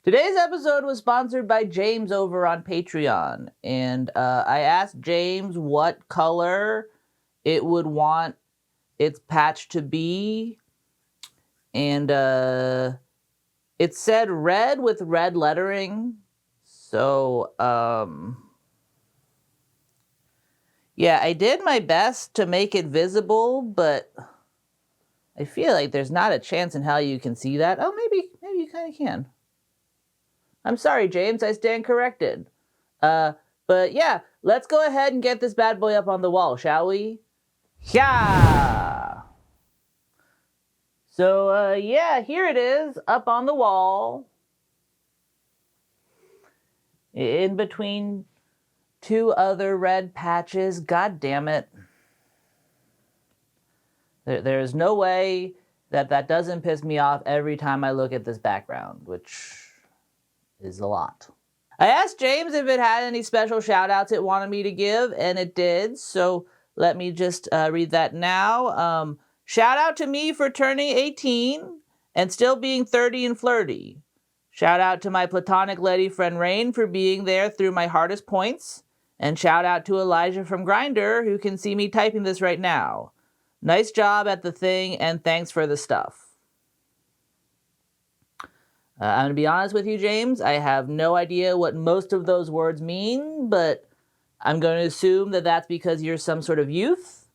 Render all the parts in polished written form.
Today's episode was sponsored by James over on Patreon, and I asked James what color it would want its patch to be, and it said red with red lettering. So, yeah, I did my best to make it visible, but I feel like there's not a chance in hell you can see that. Oh, maybe you kind of can. I'm sorry, James, I stand corrected. But yeah, let's go ahead and get this bad boy up on the wall, shall we? Yeah! So, yeah, here it is, up on the wall. In between two other red patches. God damn it. There's no way that doesn't piss me off every time I look at this background, which is a lot. I asked James if it had any special shout outs it wanted me to give, and it did. So let me just read that now. Shout out to me for turning 18 and still being 30 and flirty. Shout out to my platonic lady friend Rain for being there through my hardest points. And shout out to Elijah from Grindr who can see me typing this right now. Nice job at the thing and thanks for the stuff. I'm going to be honest with you, James. I have no idea what most of those words mean, but I'm going to assume that that's because you're some sort of youth.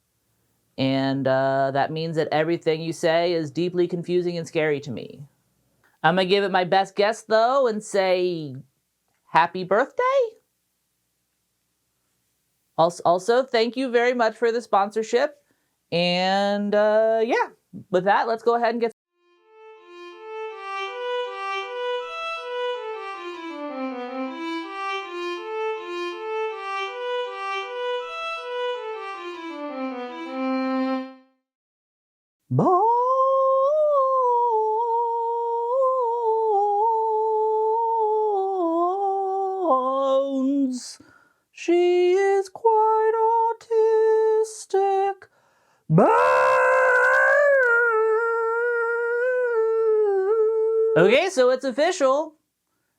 And that means that everything you say is deeply confusing and scary to me. I'm going to give it my best guess, though, and say happy birthday? Also, thank you very much for the sponsorship. And yeah, with that, let's go ahead and get Bones. She is quite autistic. Bones. Okay, so it's official.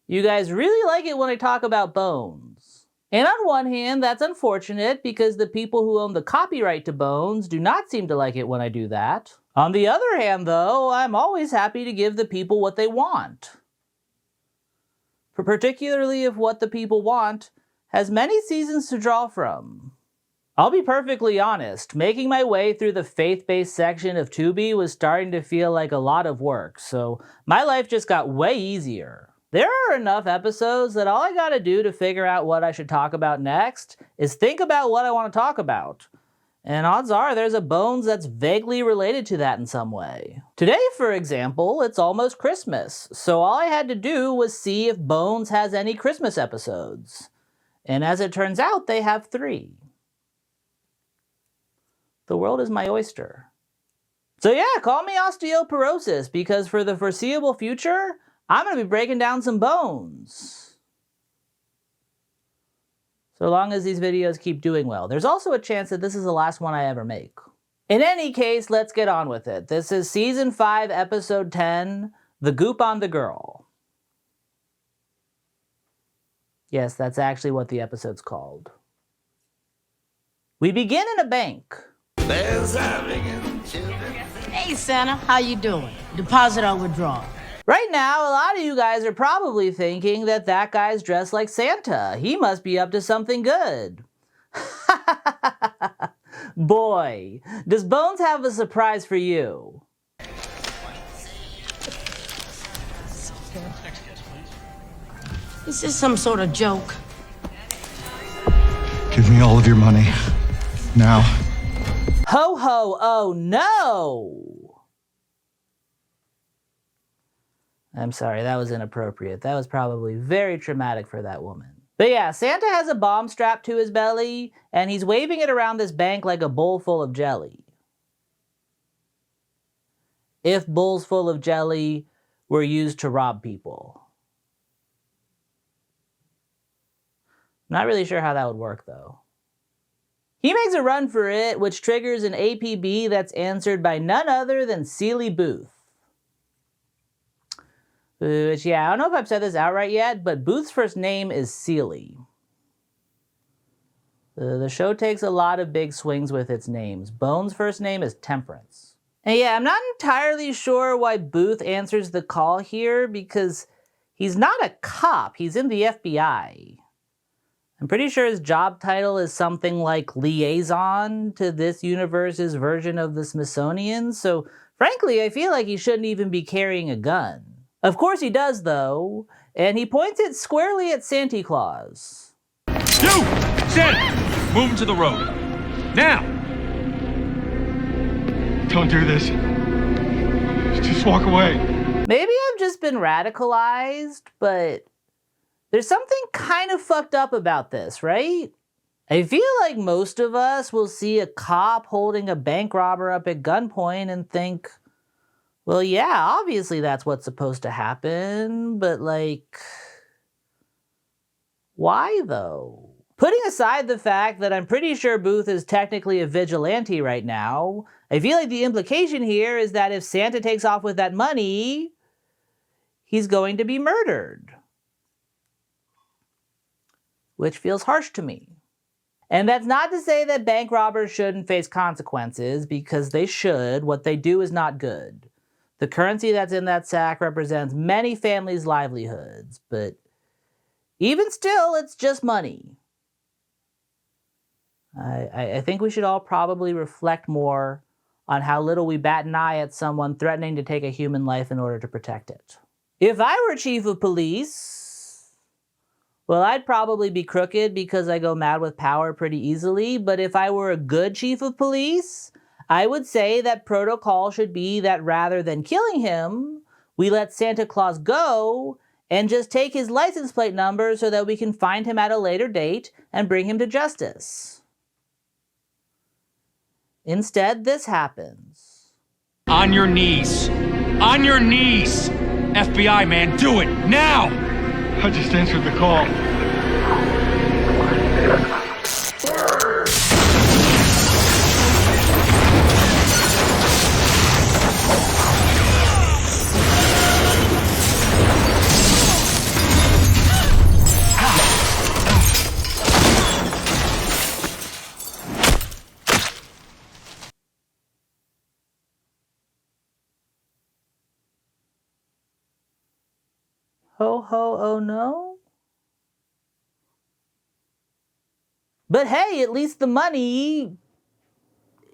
You guys really like it when I talk about bones. And on one hand, that's unfortunate because the people who own the copyright to Bones do not seem to like it when I do that. On the other hand, though, I'm always happy to give the people what they want. Particularly if what the people want has many seasons to draw from. I'll be perfectly honest, making my way through the faith-based section of Tubi was starting to feel like a lot of work, so my life just got way easier. There are enough episodes that all I gotta do to figure out what I should talk about next is think about what I want to talk about. And odds are there's a Bones that's vaguely related to that in some way. Today, for example, it's almost Christmas, so all I had to do was see if Bones has any Christmas episodes. And as it turns out, they have 3. The world is my oyster. So yeah, call me osteoporosis, because for the foreseeable future, I'm going to be breaking down some bones. So long as these videos keep doing well. There's also a chance that this is the last one I ever make. In any case, let's get on with it. This is Season 5, Episode 10, The Goop on the Girl. Yes, that's actually what the episode's called. We begin in a bank. Hey, Santa, how you doing? Deposit or withdrawal? Right now, a lot of you guys are probably thinking that that guy's dressed like Santa. He must be up to something good. Boy, does Bones have a surprise for you. Is this some sort of joke? Give me all of your money. Now. Ho ho, oh no! I'm sorry, that was inappropriate. That was probably very traumatic for that woman. But yeah, Santa has a bomb strapped to his belly, and he's waving it around this bank like a bowl full of jelly. If bowls full of jelly were used to rob people. Not really sure how that would work, though. He makes a run for it, which triggers an APB that's answered by none other than Seeley Booth. Which, yeah, I don't know if I've said this outright yet, but Booth's first name is Seely. The show takes a lot of big swings with its names. Bones' first name is Temperance. And yeah, I'm not entirely sure why Booth answers the call here, because he's not a cop, he's in the FBI. I'm pretty sure his job title is something like liaison to this universe's version of the Smithsonian, so frankly, I feel like he shouldn't even be carrying a gun. Of course he does, though, and he points it squarely at Santa Claus. You! Santa! Move him to the road. Now! Don't do this. Just walk away. Maybe I've just been radicalized, but there's something kind of fucked up about this, right? I feel like most of us will see a cop holding a bank robber up at gunpoint and think, well, yeah, obviously that's what's supposed to happen, but like, why though? Putting aside the fact that I'm pretty sure Booth is technically a vigilante right now, I feel like the implication here is that if Santa takes off with that money, he's going to be murdered. Which feels harsh to me. And that's not to say that bank robbers shouldn't face consequences, because they should. What they do is not good. The currency that's in that sack represents many families' livelihoods, but even still, it's just money. I think we should all probably reflect more on how little we bat an eye at someone threatening to take a human life in order to protect it. If I were chief of police, well, I'd probably be crooked because I go mad with power pretty easily, but if I were a good chief of police, I would say that protocol should be that rather than killing him, we let Santa Claus go and just take his license plate number so that we can find him at a later date and bring him to justice. Instead, this happens. On your knees. On your knees! FBI, man, do it! Now! I just answered the call. Ho ho oh no? But hey, at least the money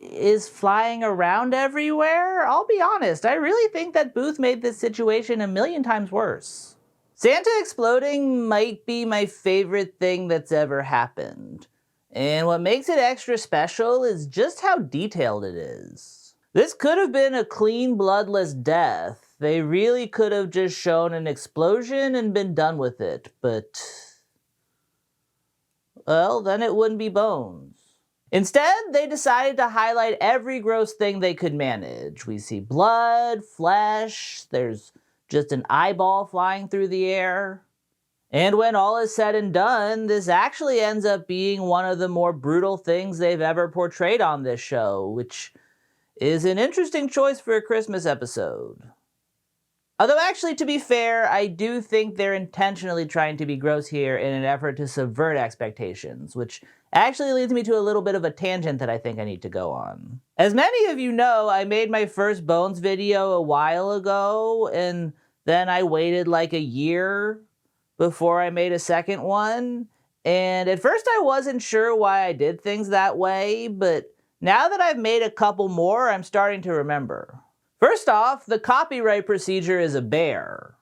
is flying around everywhere. I'll be honest, I really think that Booth made this situation a million times worse. Santa exploding might be my favorite thing that's ever happened. And what makes it extra special is just how detailed it is. This could have been a clean, bloodless death. They really could have just shown an explosion and been done with it, but well, then it wouldn't be Bones. Instead, they decided to highlight every gross thing they could manage. We see blood, flesh, there's just an eyeball flying through the air. And when all is said and done, this actually ends up being one of the more brutal things they've ever portrayed on this show, which is an interesting choice for a Christmas episode. Although actually, to be fair, I do think they're intentionally trying to be gross here in an effort to subvert expectations, which actually leads me to a little bit of a tangent that I think I need to go on. As many of you know, I made my first Bones video a while ago, and then I waited like a year before I made a second one. And at first I wasn't sure why I did things that way, but now that I've made a couple more, I'm starting to remember. First off, the copyright procedure is a bear.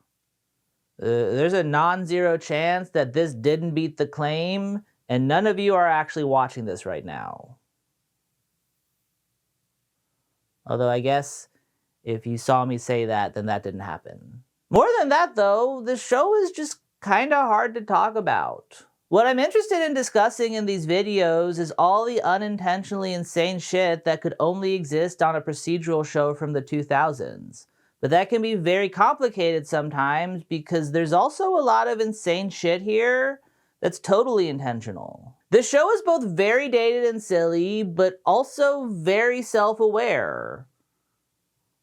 There's a non-zero chance that this didn't beat the claim, and none of you are actually watching this right now. Although I guess if you saw me say that, then that didn't happen. More than that though, the show is just kinda hard to talk about. What I'm interested in discussing in these videos is all the unintentionally insane shit that could only exist on a procedural show from the 2000s. But that can be very complicated sometimes because there's also a lot of insane shit here that's totally intentional. The show is both very dated and silly, but also very self-aware.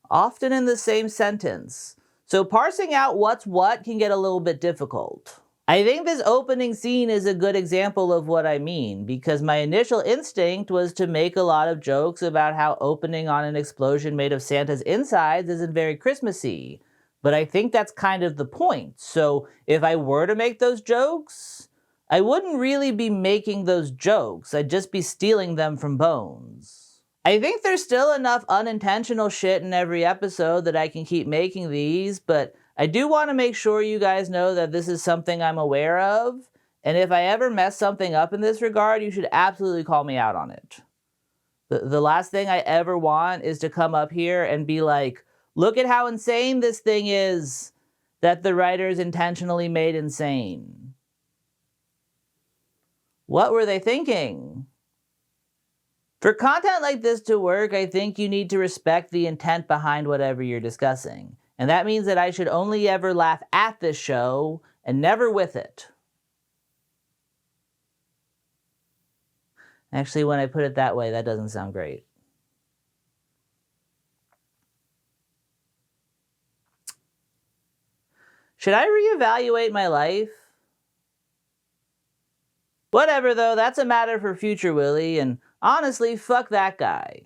Often in the same sentence. So parsing out what's what can get a little bit difficult. I think this opening scene is a good example of what I mean, because my initial instinct was to make a lot of jokes about how opening on an explosion made of Santa's insides isn't very Christmassy. But I think that's kind of the point. So if I were to make those jokes, I wouldn't really be making those jokes. I'd just be stealing them from Bones. I think there's still enough unintentional shit in every episode that I can keep making these, but I do want to make sure you guys know that this is something I'm aware of, and if I ever mess something up in this regard, you should absolutely call me out on it. The last thing I ever want is to come up here and be like, look at how insane this thing is that the writers intentionally made insane. What were they thinking? For content like this to work, I think you need to respect the intent behind whatever you're discussing. And that means that I should only ever laugh at this show and never with it. Actually, when I put it that way, that doesn't sound great. Should I reevaluate my life? Whatever though, that's a matter for future Willie, and honestly, fuck that guy.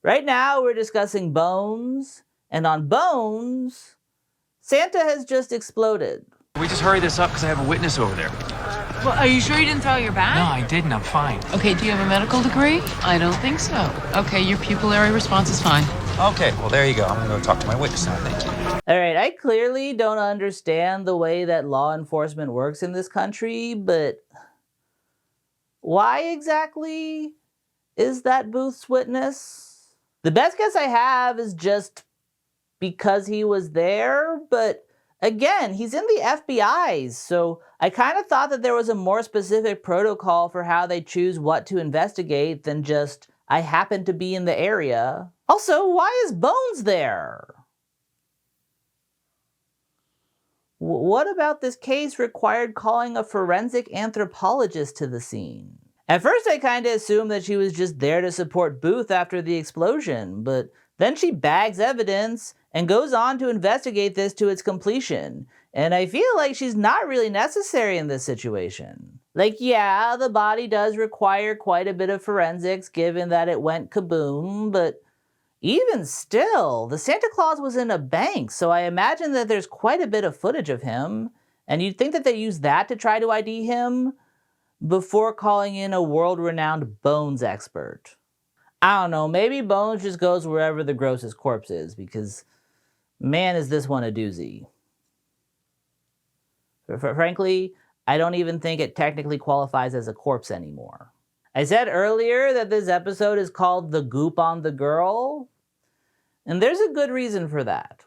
Right now, we're discussing Bones, and on Bones, Santa has just exploded. We just hurry this up because I have a witness over there. Well, are you sure you didn't throw your bag? No, I didn't. I'm fine. Okay, do you have a medical degree? I don't think so. Okay, your pupillary response is fine. Okay, well, there you go. I'm going to go talk to my witness now. Thank you. All right, I clearly don't understand the way that law enforcement works in this country, but why exactly is that Booth's witness? The best guess I have is just because he was there, but again, he's in the FBI's, so I kind of thought that there was a more specific protocol for how they choose what to investigate than just, I happen to be in the area. Also, why is Bones there? What about this case required calling a forensic anthropologist to the scene? At first I kinda assumed that she was just there to support Booth after the explosion, but then she bags evidence and goes on to investigate this to its completion. And I feel like she's not really necessary in this situation. Like, yeah, the body does require quite a bit of forensics given that it went kaboom, but even still, the Santa Claus was in a bank, so I imagine that there's quite a bit of footage of him, and you'd think that they used that to try to ID him before calling in a world-renowned bones expert. I don't know, maybe Bones just goes wherever the grossest corpse is, because man, is this one a doozy. Frankly, I don't even think it technically qualifies as a corpse anymore. I said earlier that this episode is called The Goop on the Girl, and there's a good reason for that.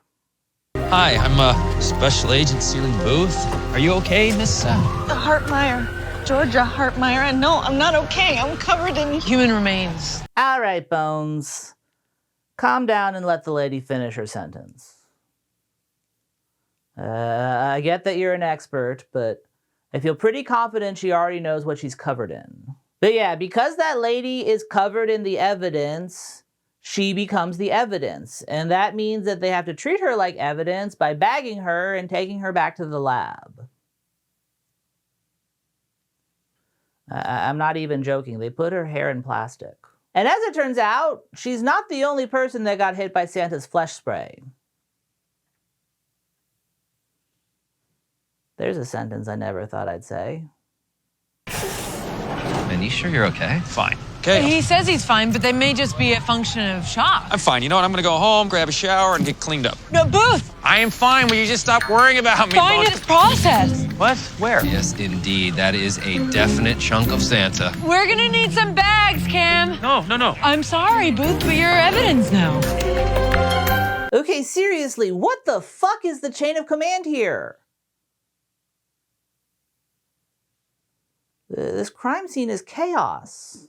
Hi, I'm Special Agent Ceiling Booth. Are you okay, Miss? Hartmeyer. Georgia Hartmeyer. And no, I'm not okay. I'm covered in Human remains. All right, Bones. Calm down and let the lady finish her sentence. I get that you're an expert, but I feel pretty confident she already knows what she's covered in. But yeah, because that lady is covered in the evidence, she becomes the evidence. And that means that they have to treat her like evidence by bagging her and taking her back to the lab. I'm not even joking. They put her hair in plastic. And as it turns out, she's not the only person that got hit by Santa's flesh spray. There's a sentence I never thought I'd say. Man, you sure you're okay? Fine. Okay. He says he's fine, but they may just be a function of shock. I'm fine. You know what? I'm going to go home, grab a shower, and get cleaned up. No, Booth! I am fine. Will you just stop worrying about me? Fine is process. What? Where? Yes, indeed. That is a definite chunk of Santa. We're gonna need some bags, Cam. No. I'm sorry, Booth, but you're evidence now. Okay, seriously, what the fuck is the chain of command here? This crime scene is chaos.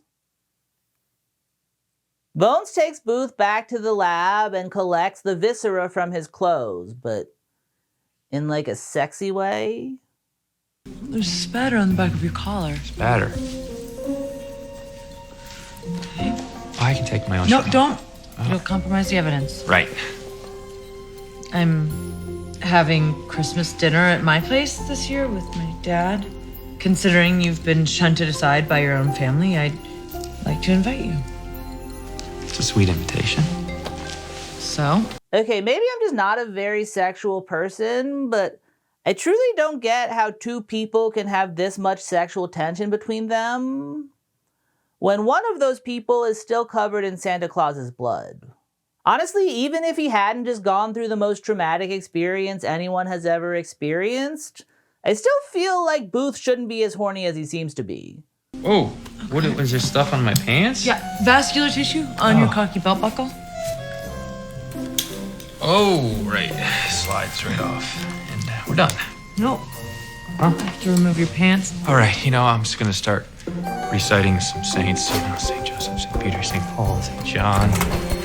Bones takes Booth back to the lab and collects the viscera from his clothes, but in like a sexy way. There's spatter on the back of your collar. Spatter. I can take my own No, shot. don't. You'll compromise the evidence. Right. I'm having Christmas dinner at my place this year with my dad. Considering you've been shunted aside by your own family, I'd like to invite you. It's a sweet invitation. So? Okay, maybe I'm just not a very sexual person, but I truly don't get how two people can have this much sexual tension between them when one of those people is still covered in Santa Claus's blood. Honestly, even if he hadn't just gone through the most traumatic experience anyone has ever experienced, I still feel like Booth shouldn't be as horny as he seems to be. Oh, what was there stuff on my pants? Yeah, vascular tissue on your cocky belt buckle. Oh, right. Slides right off. And we're done. No. Huh? You have to remove your pants. All right, I'm just gonna start reciting some saints. St. Joseph, St. Peter, St. Paul, St. John,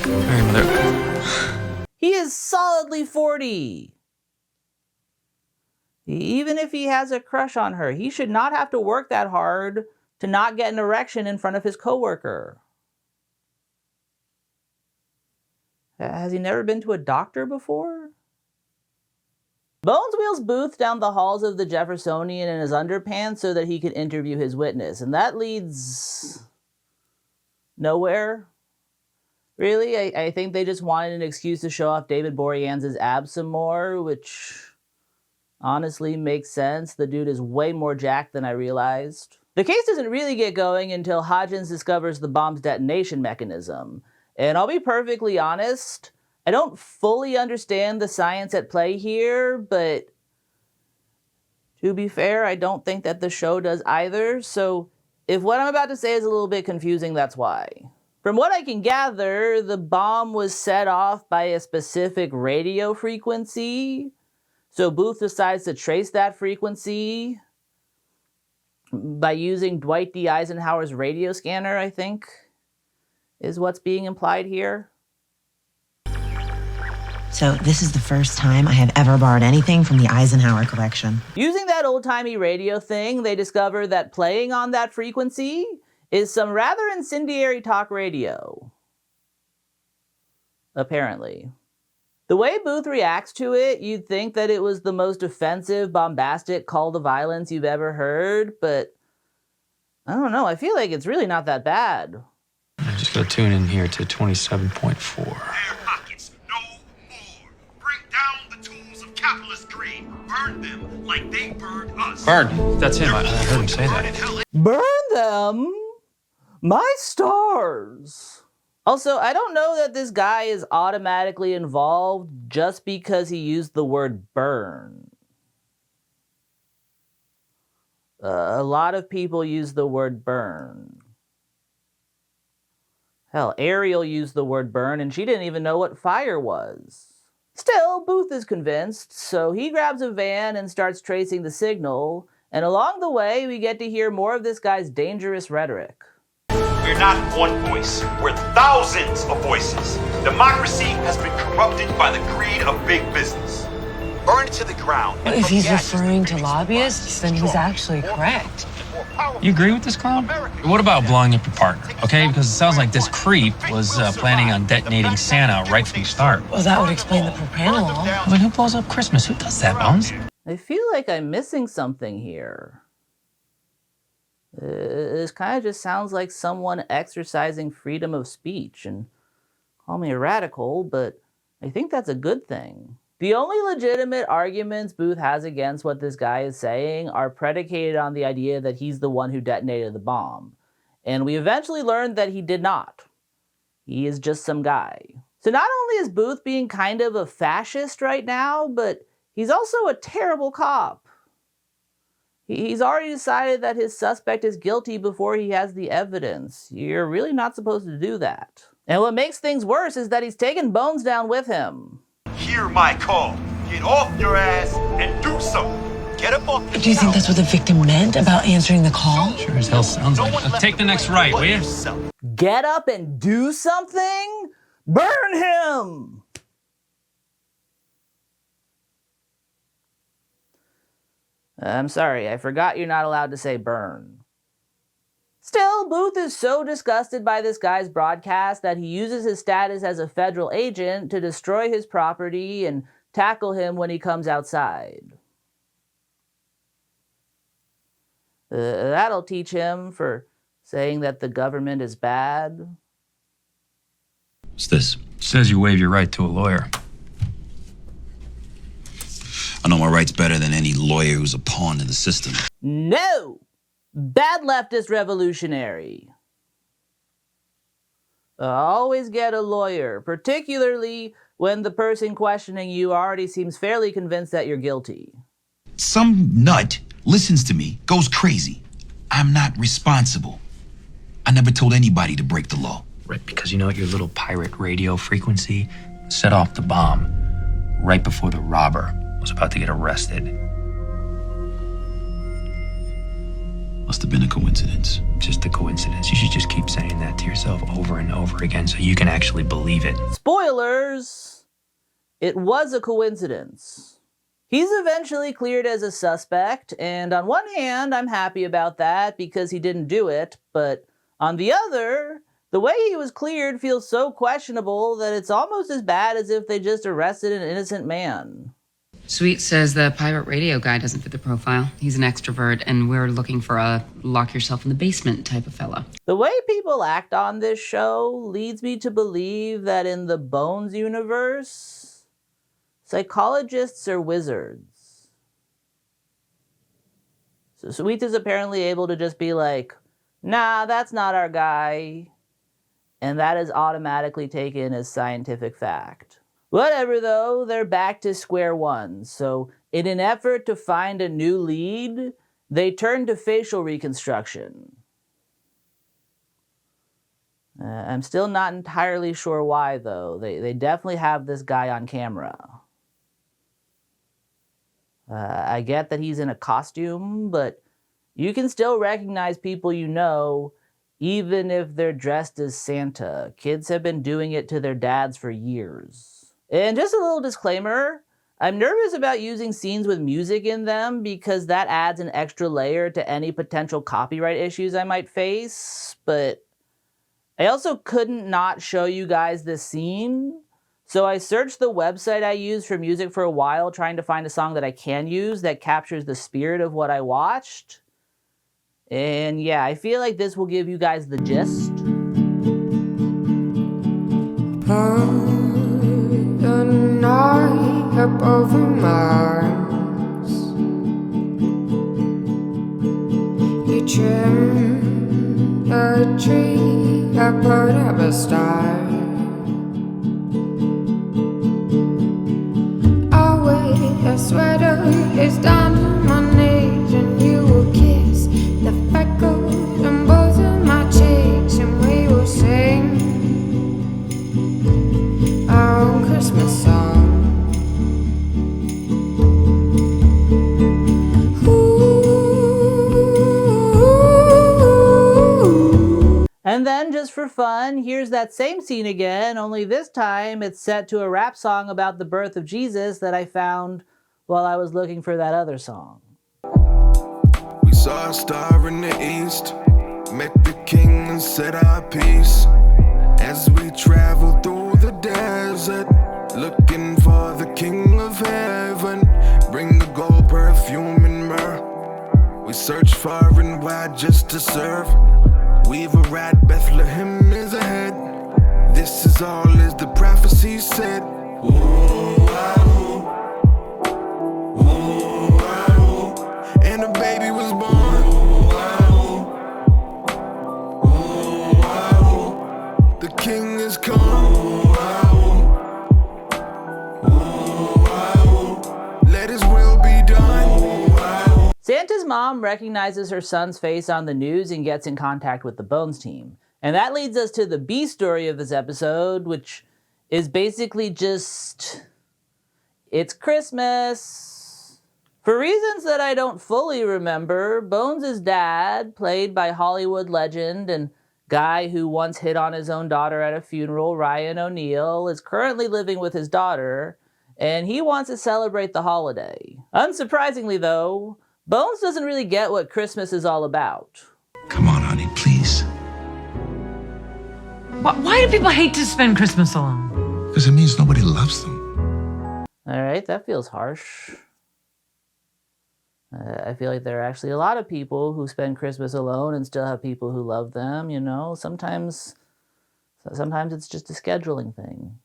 Mary Mother. He is solidly 40. Even if he has a crush on her, he should not have to work that hard to not get an erection in front of his coworker. Has he never been to a doctor before? Bones wheels Booth down the halls of the Jeffersonian in his underpants so that he can interview his witness, and that leads nowhere. Really, I think they just wanted an excuse to show off David Boreanaz's abs some more, which honestly makes sense. The dude is way more jacked than I realized. The case doesn't really get going until Hodgins discovers the bomb's detonation mechanism. And I'll be perfectly honest, I don't fully understand the science at play here, but to be fair, I don't think that the show does either. So if what I'm about to say is a little bit confusing, that's why. From what I can gather, the bomb was set off by a specific radio frequency. So Booth decides to trace that frequency by using Dwight D. Eisenhower's radio scanner, I think, is what's being implied here. So this is the first time I have ever borrowed anything from the Eisenhower collection. Using that old-timey radio thing, they discover that playing on that frequency is some rather incendiary talk radio. Apparently. The way Booth reacts to it, you'd think that it was the most offensive, bombastic call to violence you've ever heard, but I don't know, I feel like it's really not that bad. I'm just gonna tune in here to 27.4. Their pockets, no more. Bring down the tools of capitalist greed. Burn them like they burned us. Burn. That's him. I heard him say that. Burn them? My stars. Also, I don't know that this guy is automatically involved just because he used the word burn. A lot of people use the word burn. Hell, Ariel used the word burn and she didn't even know what fire was. Still, Booth is convinced, so he grabs a van and starts tracing the signal, and along the way we get to hear more of this guy's dangerous rhetoric. We're not one voice. We're thousands of voices. Democracy has been corrupted by the greed of big business. Burn it to the ground. Well, if he's referring to lobbyists, then he's actually correct. You agree with this clown? What about blowing up your partner, okay? Because it sounds like this creep was planning on detonating Santa right from the start. Well, that would explain the propranolol. I mean, who blows up Christmas? Who does that, Bones? I feel like I'm missing something here. This kind of just sounds like someone exercising freedom of speech, and call me a radical, but I think that's a good thing. The only legitimate arguments Booth has against what this guy is saying are predicated on the idea that he's the one who detonated the bomb. And we eventually learned that he did not. He is just some guy. So not only is Booth being kind of a fascist right now, but he's also a terrible cop. He's already decided that his suspect is guilty before he has the evidence. You're really not supposed to do that. And what makes things worse is that he's taken Bones down with him. Hear my call. Get off your ass and do something. Get up off your Do you think that's what the victim meant about answering the call? Sure as hell sounds like it. Take the next right, will you? Get up and do something? Burn him! I'm sorry, I forgot you're not allowed to say burn. Still, Booth is so disgusted by this guy's broadcast that he uses his status as a federal agent to destroy his property and tackle him when he comes outside. That'll teach him for saying that the government is bad. What's this? It says you waive your right to a lawyer. I know my rights better than any lawyer who's a pawn in the system. No! Bad leftist revolutionary. Always get a lawyer, particularly when the person questioning you already seems fairly convinced that you're guilty. Some nut listens to me, goes crazy. I'm not responsible. I never told anybody to break the law. Right, because you know what, your little pirate radio frequency set off the bomb right before the robber was about to get arrested. Must have been a coincidence. Just a coincidence. You should just keep saying that to yourself over and over again so you can actually believe it. Spoilers! It was a coincidence. He's eventually cleared as a suspect, and on one hand, I'm happy about that because he didn't do it, but on the other, the way he was cleared feels so questionable that it's almost as bad as if they just arrested an innocent man. Sweet says the pirate radio guy doesn't fit the profile. He's an extrovert, and we're looking for a lock yourself in the basement type of fella. The way people act on this show leads me to believe that in the Bones universe, psychologists are wizards. So Sweet is apparently able to just be like, nah, that's not our guy. And that is automatically taken as scientific fact. Whatever though, they're back to square one. So in an effort to find a new lead, they turn to facial reconstruction. I'm still not entirely sure why though. They definitely have this guy on camera. I get that he's in a costume, but you can still recognize people you know, even if they're dressed as Santa. Kids have been doing it to their dads for years. And just a little disclaimer, I'm nervous about using scenes with music in them because that adds an extra layer to any potential copyright issues I might face, but I also couldn't not show you guys this scene. So I searched the website I used for music for a while trying to find a song that I can use that captures the spirit of what I watched. And yeah, I feel like this will give you guys the gist. The night up over Mars, you trim a tree, I put up a star. I wear a sweater, it's down to my knees, and you will kiss the freckles on both of my cheeks, and we will sing our own Christmas song. And then, just for fun, here's that same scene again, only this time it's set to a rap song about the birth of Jesus that I found while I was looking for that other song. We saw a star in the east, met the king and said our piece. As we traveled through the desert, looking for the king of heaven, bring the gold, perfume and myrrh. We search far and wide just to serve. We've arrived, Bethlehem is ahead. This is all as the prophecy said. And a baby was born. The king is come. Let his will be done. Santa's mom recognizes her son's face on the news and gets in contact with the Bones team. And that leads us to the B story of this episode, which is basically just, it's Christmas. For reasons that I don't fully remember, Bones' dad, played by Hollywood legend and guy who once hit on his own daughter at a funeral, Ryan O'Neal, is currently living with his daughter, and he wants to celebrate the holiday. Unsurprisingly though, Bones doesn't really get what Christmas is all about. Come on, honey, please. Why do people hate to spend Christmas alone? Because it means nobody loves them. Alright, that feels harsh. I feel like there are actually a lot of people who spend Christmas alone and still have people who love them, you know? Sometimes it's just a scheduling thing.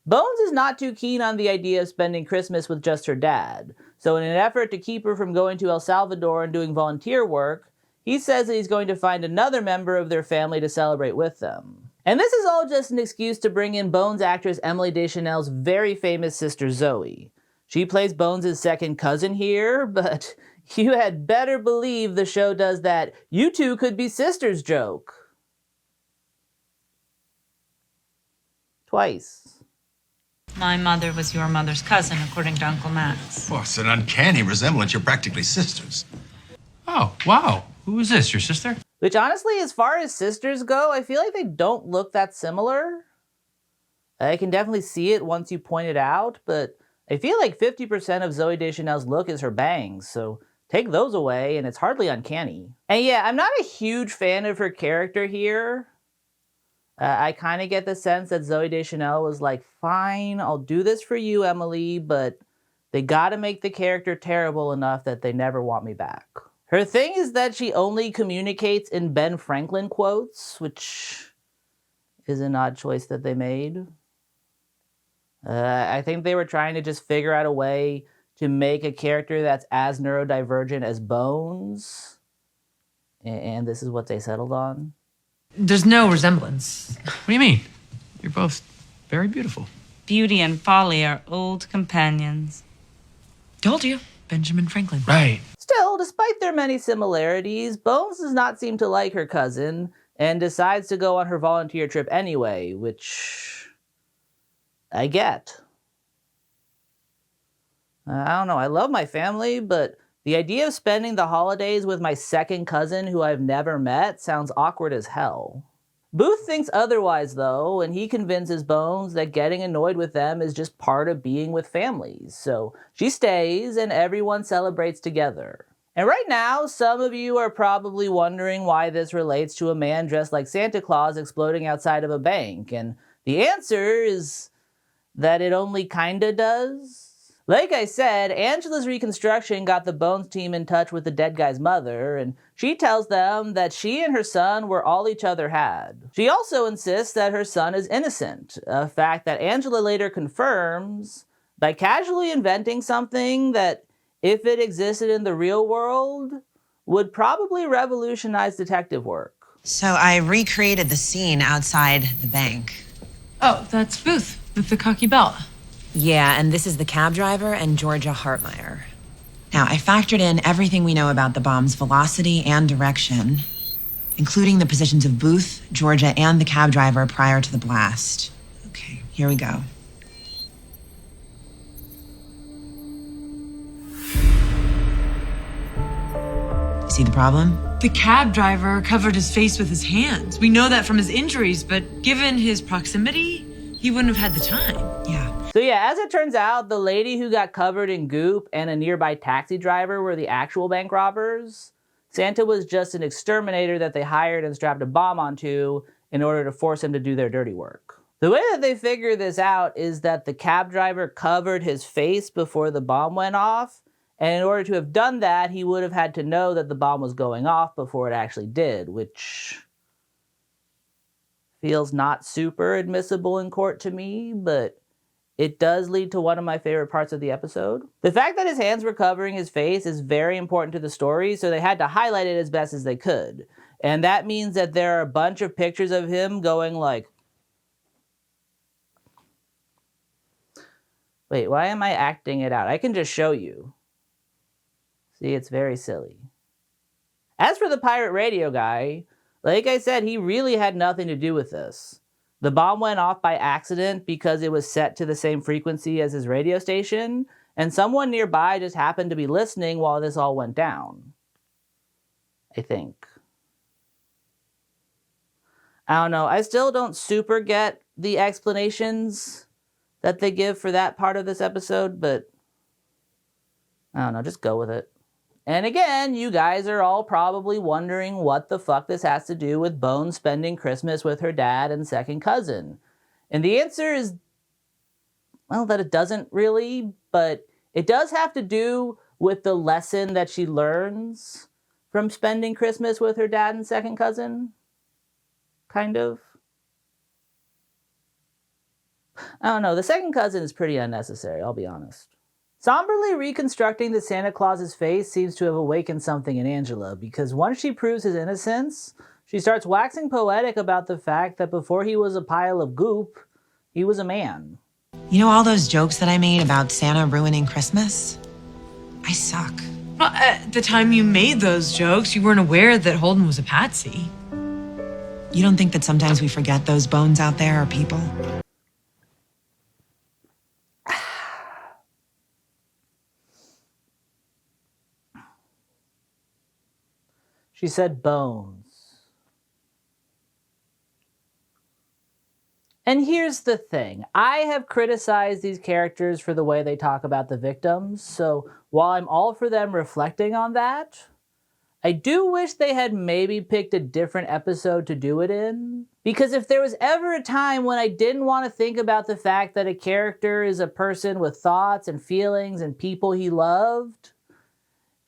Bones is not too keen on the idea of spending Christmas with just her dad, so in an effort to keep her from going to El Salvador and doing volunteer work, he says that he's going to find another member of their family to celebrate with them. And this is all just an excuse to bring in Bones actress Emily Deschanel's very famous sister Zoe. She plays Bones' second cousin here, but you had better believe the show does that "you two could be sisters" joke. Twice. My mother was your mother's cousin, according to Uncle Max. Oh, it's an uncanny resemblance. You're practically sisters. Oh, wow. Who is this, your sister? Which honestly, as far as sisters go, I feel like they don't look that similar. I can definitely see it once you point it out, but I feel like 50% of Zooey Deschanel's look is her bangs, so take those away and it's hardly uncanny. And yeah, I'm not a huge fan of her character here. I kind of get the sense that Zooey Deschanel was like, fine, I'll do this for you, Emily, but they gotta make the character terrible enough that they never want me back. Her thing is that she only communicates in Ben Franklin quotes, which is an odd choice that they made. I think they were trying to just figure out a way to make a character that's as neurodivergent as Bones, and this is what they settled on. There's no resemblance. What do you mean? You're both very beautiful. Beauty and folly are old companions. Told you, Benjamin Franklin. Right. Still, despite their many similarities, Bones does not seem to like her cousin and decides to go on her volunteer trip anyway, which I get. I don't know, I love my family, but the idea of spending the holidays with my second cousin who I've never met sounds awkward as hell. Booth thinks otherwise though, and he convinces Bones that getting annoyed with them is just part of being with families. So she stays and everyone celebrates together. And right now, some of you are probably wondering why this relates to a man dressed like Santa Claus exploding outside of a bank. And the answer is that it only kinda does. Like I said, Angela's reconstruction got the Bones team in touch with the dead guy's mother, and she tells them that she and her son were all each other had. She also insists that her son is innocent, a fact that Angela later confirms by casually inventing something that, if it existed in the real world, would probably revolutionize detective work. So I recreated the scene outside the bank. Oh, that's Booth with the cocky belt. Yeah, and this is the cab driver and Georgia Hartmeyer. Now, I factored in everything we know about the bomb's velocity and direction, including the positions of Booth, Georgia, and the cab driver prior to the blast. Okay, here we go. See the problem? The cab driver covered his face with his hands. We know that from his injuries, but given his proximity, he wouldn't have had the time. Yeah. So yeah, as it turns out, the lady who got covered in goop and a nearby taxi driver were the actual bank robbers. Santa was just an exterminator that they hired and strapped a bomb onto in order to force him to do their dirty work. The way that they figure this out is that the cab driver covered his face before the bomb went off, and in order to have done that, he would have had to know that the bomb was going off before it actually did, which feels not super admissible in court to me, but it does lead to one of my favorite parts of the episode. The fact that his hands were covering his face is very important to the story, so they had to highlight it as best as they could. And that means that there are a bunch of pictures of him going like, wait, why am I acting it out? I can just show you. See, it's very silly. As for the pirate radio guy, like I said, he really had nothing to do with this. The bomb went off by accident because it was set to the same frequency as his radio station, and someone nearby just happened to be listening while this all went down. I think. I don't know, I still don't super get the explanations that they give for that part of this episode, but I don't know, just go with it. And again, you guys are all probably wondering what the fuck this has to do with Bones spending Christmas with her dad and second cousin. And the answer is, well, that it doesn't really, but it does have to do with the lesson that she learns from spending Christmas with her dad and second cousin. Kind of. I don't know, the second cousin is pretty unnecessary, I'll be honest. Somberly reconstructing the Santa Claus's face seems to have awakened something in Angela, because once she proves his innocence, she starts waxing poetic about the fact that before he was a pile of goop, he was a man. You know all those jokes that I made about Santa ruining Christmas? I suck. Well, at the time you made those jokes, you weren't aware that Holden was a patsy. You don't think that sometimes we forget those bones out there are people? She said bones. And here's the thing. I have criticized these characters for the way they talk about the victims, so while I'm all for them reflecting on that, I do wish they had maybe picked a different episode to do it in. Because if there was ever a time when I didn't want to think about the fact that a character is a person with thoughts and feelings and people he loved,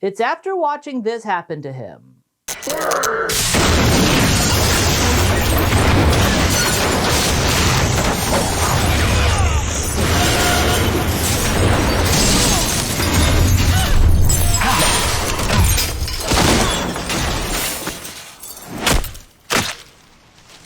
it's after watching this happen to him.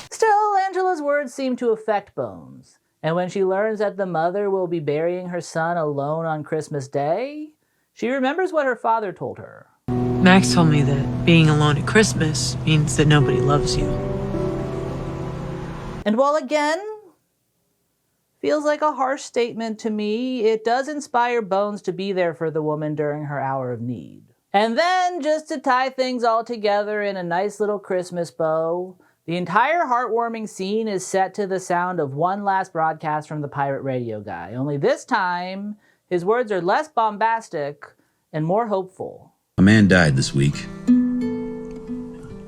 Still, Angela's words seem to affect Bones, and when she learns that the mother will be burying her son alone on Christmas Day, she remembers what her father told her. Max told me that being alone at Christmas means that nobody loves you. And while again, feels like a harsh statement to me, it does inspire Bones to be there for the woman during her hour of need. And then, just to tie things all together in a nice little Christmas bow, the entire heartwarming scene is set to the sound of one last broadcast from the pirate radio guy, only this time, his words are less bombastic and more hopeful. A man died this week.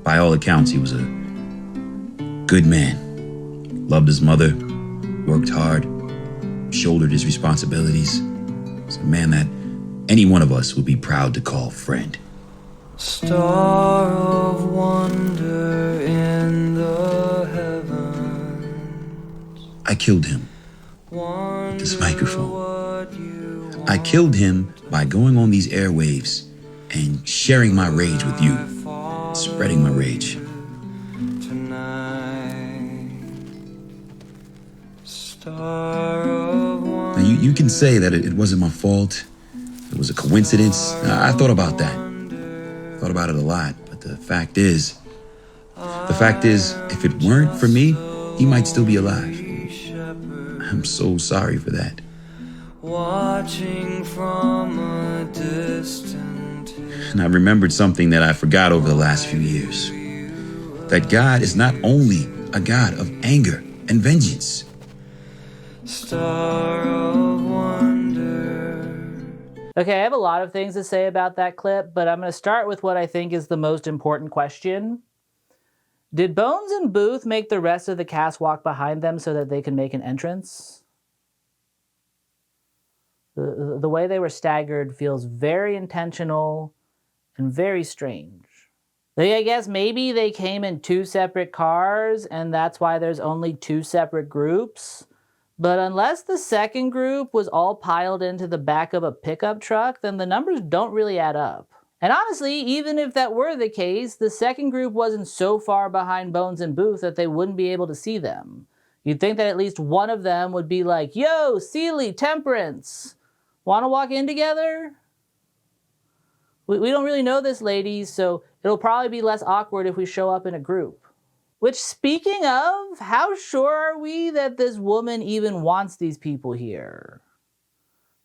By all accounts, he was a good man. Loved his mother, worked hard, shouldered his responsibilities. He's a man that any one of us would be proud to call friend. Star of wonder in the heavens. I killed him with this microphone. I killed him by going on these airwaves and sharing my rage with you, spreading my rage. Now, you can say that it wasn't my fault. It was a coincidence. I thought about that. Thought about it a lot. But the fact is, if it weren't for me, he might still be alive. I'm so sorry for that. Watching from a distant. And I remembered something that I forgot over the last few years. That God is not only a God of anger and vengeance. Star of wonder. Okay, I have a lot of things to say about that clip, but I'm going to start with what I think is the most important question. Did Bones and Booth make the rest of the cast walk behind them so that they could make an entrance? The way they were staggered feels very intentional and very strange. I guess maybe they came in two separate cars and that's why there's only two separate groups. But unless the second group was all piled into the back of a pickup truck, then the numbers don't really add up. And honestly, even if that were the case, the second group wasn't so far behind Bones and Booth that they wouldn't be able to see them. You'd think that at least one of them would be like, "Yo, Seeley, Temperance, want to walk in together?" We don't really know this lady, so it'll probably be less awkward if we show up in a group. Which, speaking of, how sure are we that this woman even wants these people here?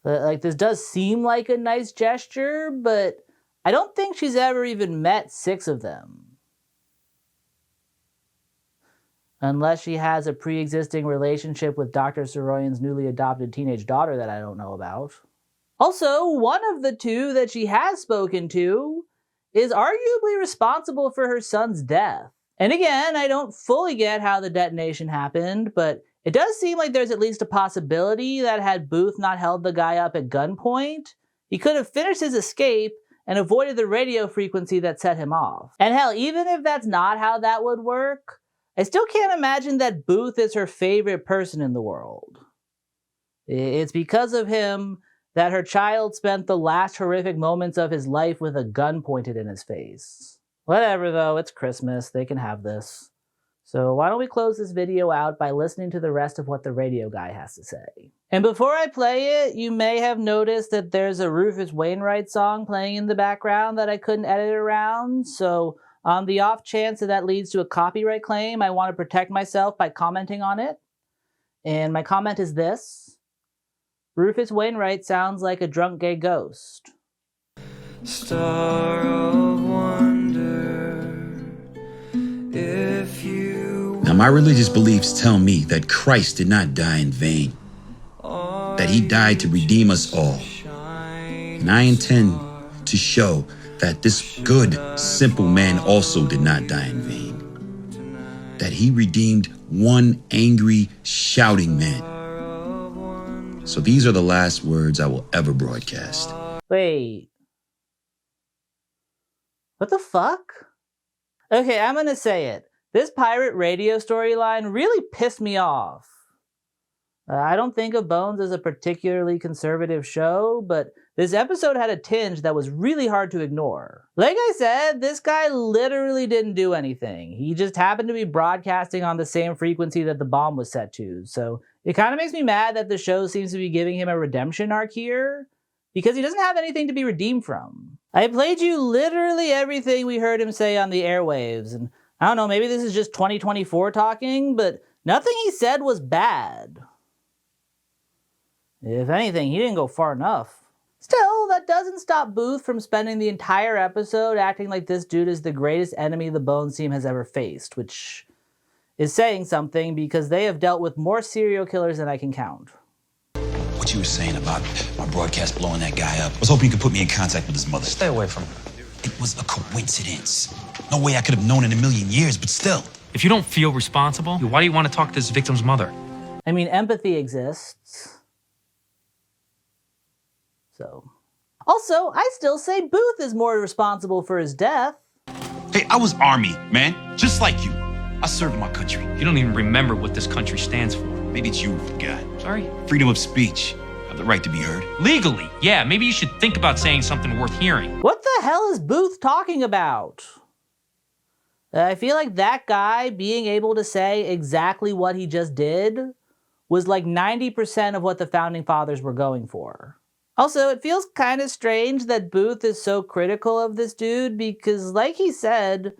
Like, this does seem like a nice gesture, but I don't think she's ever even met 6 of them. Unless she has a pre-existing relationship with Dr. Soroyan's newly adopted teenage daughter that I don't know about. Also, one of the 2 that she has spoken to is arguably responsible for her son's death. And again, I don't fully get how the detonation happened, but It does seem like there's at least a possibility that had Booth not held the guy up at gunpoint, he could have finished his escape and avoided the radio frequency that set him off. And hell, even if that's not how that would work, I still can't imagine that Booth is her favorite person in the world. It's because of him that her child spent the last horrific moments of his life with a gun pointed in his face. Whatever though, it's Christmas, they can have this. So why don't we close this video out by listening to the rest of what the radio guy has to say. And before I play it, you may have noticed that there's a Rufus Wainwright song playing in the background that I couldn't edit around, so on the off chance that leads to a copyright claim, I want to protect myself by commenting on it. And my comment is this: Rufus Wainwright sounds like a drunk gay ghost. Star of wonder, if you... Now, my religious beliefs tell me that Christ did not die in vain, that he died to redeem us all. And I intend to show that this good, simple man also did not die in vain, that he redeemed one angry, shouting man. So these are the last words I will ever broadcast. Wait. What the fuck? Okay, I'm gonna say it. This pirate radio storyline really pissed me off. I don't think of Bones as a particularly conservative show, but this episode had a tinge that was really hard to ignore. Like I said, this guy literally didn't do anything. He just happened to be broadcasting on the same frequency that the bomb was set to, so it kind of makes me mad that the show seems to be giving him a redemption arc here, because he doesn't have anything to be redeemed from. I played you literally everything we heard him say on the airwaves, and I don't know, maybe this is just 2024 talking, but nothing he said was bad. If anything, he didn't go far enough. Still, that doesn't stop Booth from spending the entire episode acting like this dude is the greatest enemy the Bones team has ever faced, which is saying something because they have dealt with more serial killers than I can count. What you were saying about my broadcast blowing that guy up, I was hoping you could put me in contact with his mother. Stay away from her. It was a coincidence. No way I could have known in a million years, but still. If you don't feel responsible, why do you want to talk to this victim's mother? I mean, empathy exists. So. Also, I still say Booth is more responsible for his death. Hey, I was Army, man. Just like you. I served my country. You don't even remember what this country stands for. Maybe it's you who forgot. Sorry? Freedom of speech. Have the right to be heard. Legally, yeah. Maybe you should think about saying something worth hearing. What the hell is Booth talking about? I feel like that guy being able to say exactly what he just did was like 90% of what the Founding Fathers were going for. Also, it feels kind of strange that Booth is so critical of this dude because, like he said,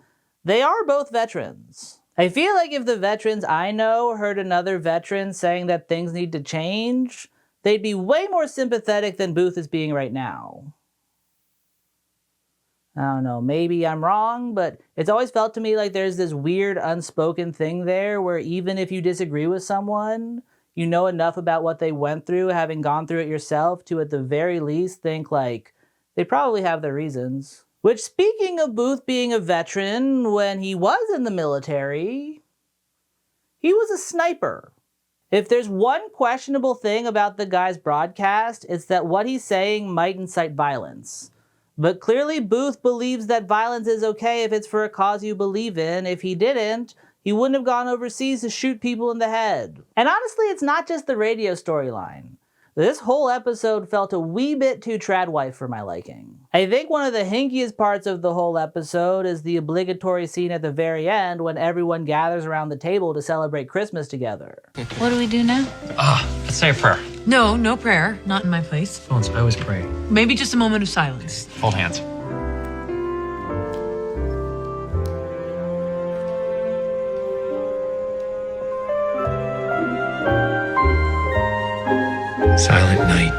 they are both veterans. I feel like if the veterans I know heard another veteran saying that things need to change, they'd be way more sympathetic than Booth is being right now. I don't know, maybe I'm wrong, but it's always felt to me like there's this weird unspoken thing there where even if you disagree with someone, you know enough about what they went through, having gone through it yourself, to at the very least think like, they probably have their reasons. Which, speaking of Booth being a veteran, when he was in the military, he was a sniper. If there's one questionable thing about the guy's broadcast, it's that what he's saying might incite violence. But clearly Booth believes that violence is okay if it's for a cause you believe in. If he didn't, he wouldn't have gone overseas to shoot people in the head. And honestly, it's not just the radio storyline. This whole episode felt a wee bit too tradwife for my liking. I think one of the hinkiest parts of the whole episode is the obligatory scene at the very end when everyone gathers around the table to celebrate Christmas together. What do we do now? Let's say a prayer. No, no prayer. Not in my place. Bones, I always pray. Maybe just a moment of silence. Hold hands. Silent night.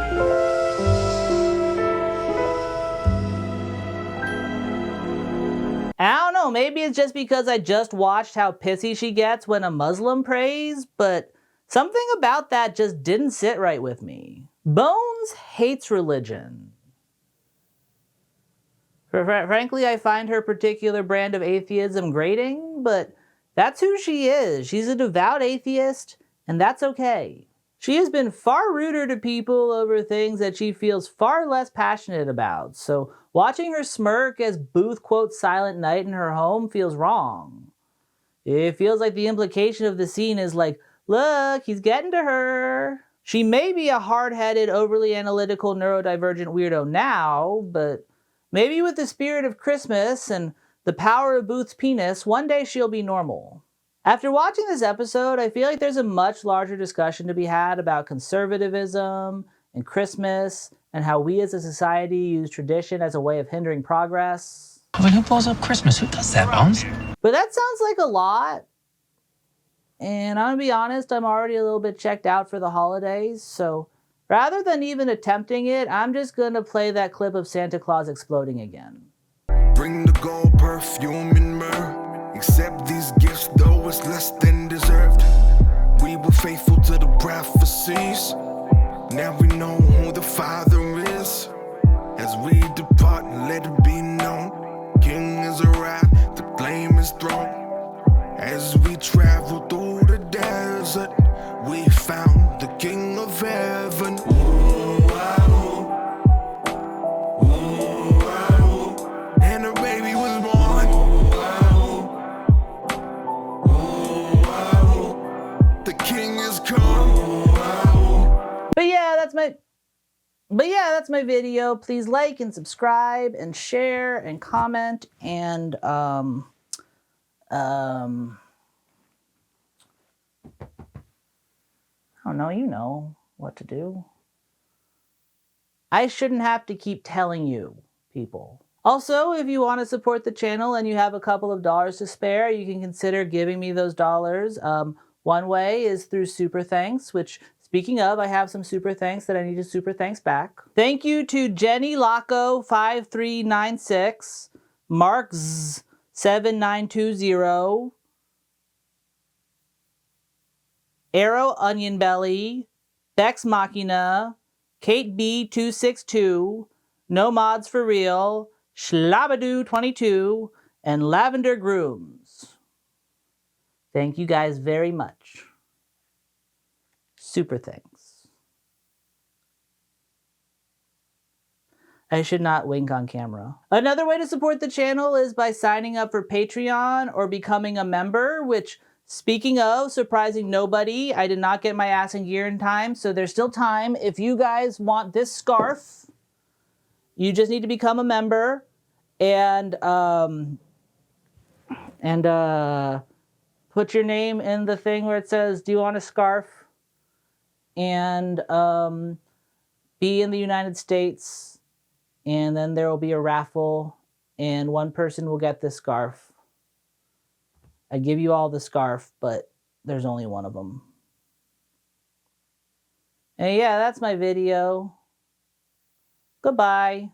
I don't know, maybe it's just because I just watched how pissy she gets when a Muslim prays, but something about that just didn't sit right with me. Bones hates religion. Frankly, I find her particular brand of atheism grating, but that's who she is. She's a devout atheist, And that's okay. She has been far ruder to people over things that she feels far less passionate about, so watching her smirk as Booth quotes Silent Night in her home feels wrong. It feels like the implication of the scene is like, look, he's getting to her. She may be a hard-headed, overly analytical, neurodivergent weirdo now, but maybe with the spirit of Christmas and the power of Booth's penis, one day she'll be normal. After watching this episode, I feel like there's a much larger discussion to be had about conservatism and Christmas and how we as a society use tradition as a way of hindering progress. I mean, who blows up Christmas? Who does that, Bones? But that sounds like a lot. And I'm gonna be honest, I'm already a little bit checked out for the holidays, so rather than even attempting it, I'm just gonna play that clip of Santa Claus exploding again. Bring the gold, perfume, and myrrh. Accept these gifts, though it's less than deserved. We were faithful to the prophecies. Now we know who the Father is. As we depart, let it be known. King has arrived, to claim his throne. As we travel through the desert, we found the King of Heaven. Ooh, ah, ooh. Ooh, ah, ooh. And a baby was born. Ooh, ah, ooh. Ooh, ah, ooh. The King is come. Ooh, ah, ooh. But yeah, that's my video. Please like and subscribe and share and comment and I don't know, you know what to do. I shouldn't have to keep telling you, people. Also, if you want to support the channel and you have a couple of dollars to spare, you can consider giving me those dollars. One way is through Super Thanks, which, speaking of, I have some Super Thanks that I need to Super Thanks back. Thank you to Jenny Laco 5396, Mark Z 7920, Arrow Onion Belly, Bex Machina, Kate B 262, No Mods for Real, Schlabadoo 22, and Lavender Grooms. Thank you guys very much. Super thanks. I should not wink on camera. Another way to support the channel is by signing up for Patreon or becoming a member, which, speaking of surprising nobody, I did not get my ass in gear in time, so there's still time. If you guys want this scarf, you just need to become a member and put your name in the thing where it says, do you want a scarf? And be in the United States, and then there will be a raffle, and one person will get this scarf. I give you all the scarf, but there's only one of them. And yeah, that's my video. Goodbye.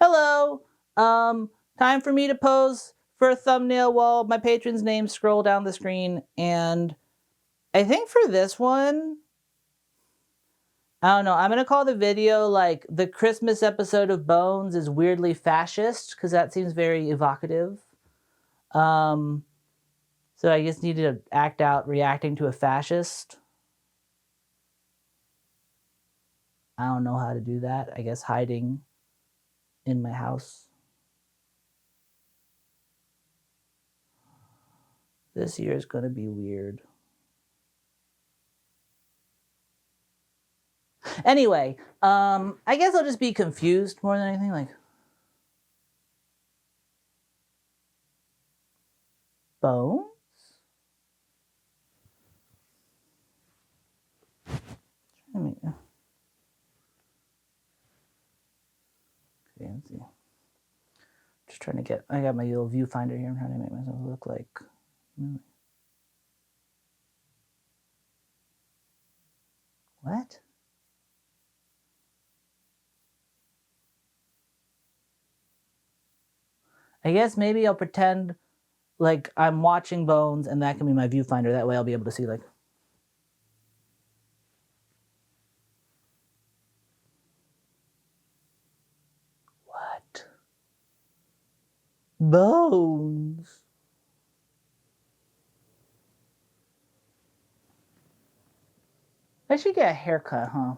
Hello. Time for me to pose for a thumbnail while my patron's names scroll down the screen. And I think for this one, I don't know, I'm going to call the video like the Christmas episode of Bones is weirdly fascist, because that seems very evocative. So I just need to act out reacting to a fascist. I don't know how to do that. I guess hiding in my house. This year is going to be weird. Anyway, I guess I'll just be confused more than anything. Like, Bones? Okay, let's see. Just trying to get, I got my little viewfinder here. I'm trying to make myself look like. What? I guess maybe I'll pretend like I'm watching Bones and that can be my viewfinder. That way I'll be able to see like. What? Bones. I should get a haircut, huh?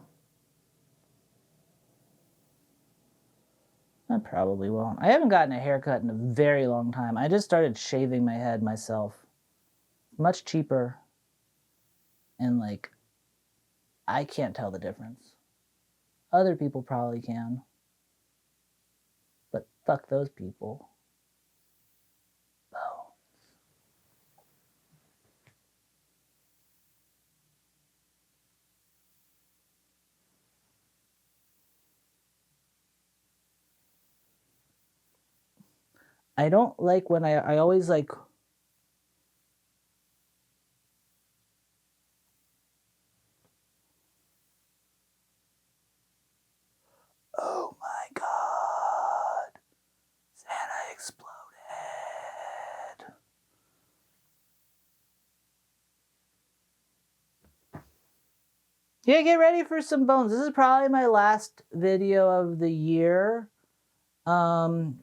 I probably won't. I haven't gotten a haircut in a very long time. I just started shaving my head myself. Much cheaper. And like, I can't tell the difference. Other people probably can. But fuck those people. Oh. I don't like when I always like... Oh my god. Santa exploded. Yeah, get ready for some bones. This is probably my last video of the year. But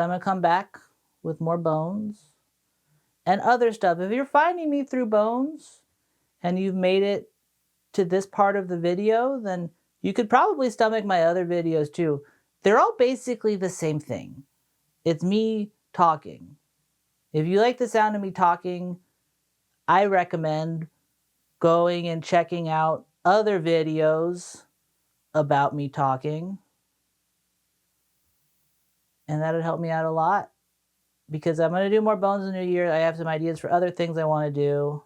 I'm gonna come back with more bones and other stuff. If you're finding me through bones and you've made it to this part of the video, then you could probably stomach my other videos too. They're all basically the same thing. It's me talking. If you like the sound of me talking, I recommend going and checking out other videos about me talking. And that would help me out a lot. Because I'm going to do more bones in the new year. I have some ideas for other things I want to do.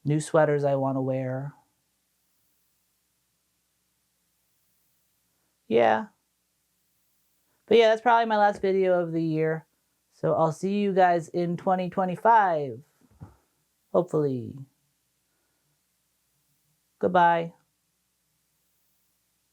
New sweaters I want to wear. Yeah. But yeah, that's probably my last video of the year. So I'll see you guys in 2025. Hopefully. Goodbye.